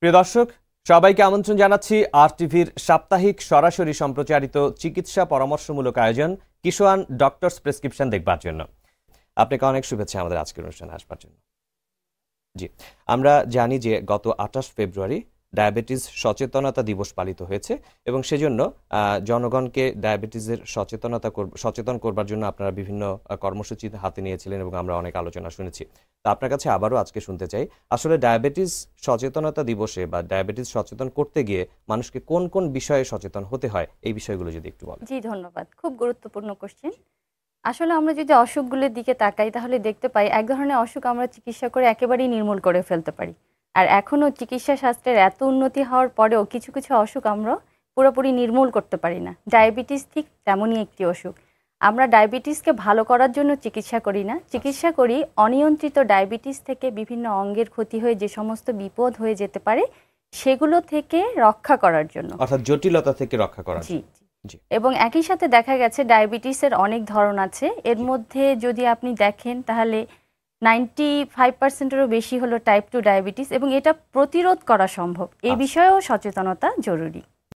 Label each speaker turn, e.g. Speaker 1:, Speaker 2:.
Speaker 1: প্রিয় দর্শক, সবাইকে আমন্ত্রণ জানাচ্ছি আর টিভির সাপ্তাহিক সরাসরি সম্প্রচারিত চিকিৎসা পরামর্শমূলক আয়োজন কিশোয়ান ডক্টরস প্রেসক্রিপশন দেখবার জন্য। আপনাকে অনেক শুভেচ্ছা আমাদের আজকের অনুষ্ঠানে আসবার জন্য। জি, আমরা জানি যে গত 28 ফেব্রুয়ারি ডায়াবেটিস সচেতনতা দিবস পালিত হয়েছে এবং সেজন্য জনগণকে ডায়াবেটিসের সচেতন করবার জন্য আপনারা বিভিন্ন কর্মসূচি হাতে নিয়েছিলেন এবং আমরা অনেক আলোচনা শুনেছি। তা আপনার কাছে আবারও আজকে শুনতে চাই, আসলে ডায়াবেটিস সচেতনতা দিবসে বা ডায়াবেটিস সচেতন করতে গিয়ে মানুষকে কোন কোন বিষয়ে সচেতন হতে হয়, এই বিষয়গুলো যদি একটু বলেন।
Speaker 2: জি, ধন্যবাদ। খুব গুরুত্বপূর্ণ কোশ্চেন। আসলে আমরা যদি অসুখগুলোর দিকে তাকাই তাহলে দেখতে পাই এক ধরনের অসুখ আমরা চিকিৎসা করে একেবারেই নির্মূল করে ফেলতে পারি। আর এখনও চিকিৎসা শাস্ত্রের এত উন্নতি হওয়ার পরেও কিছু কিছু অসুখ আমরা পুরোপুরি নির্মূল করতে পারি না। ডায়াবেটিস ঠিক তেমনই একটি অসুখ। আমরা ডায়াবেটিসকে ভালো করার জন্য চিকিৎসা করি না, চিকিৎসা করি অনিয়ন্ত্রিত ডায়াবেটিস থেকে বিভিন্ন অঙ্গের ক্ষতি হয়ে যে সমস্ত বিপদ হয়ে যেতে পারে সেগুলো থেকে রক্ষা করার জন্য, অর্থাৎ
Speaker 1: জটিলতা থেকে রক্ষা করার।
Speaker 2: জি। এবং একই সাথে দেখা গেছে ডায়াবেটিসের অনেক ধরন আছে। এর মধ্যে যদি আপনি দেখেন তাহলে 95%-এরও বেশি হলো টাইপ 2 ডায়াবেটিস এবং এটা প্রতিরোধ করা সম্ভব। এই বিষয়েও সচেতনতা জরুরি।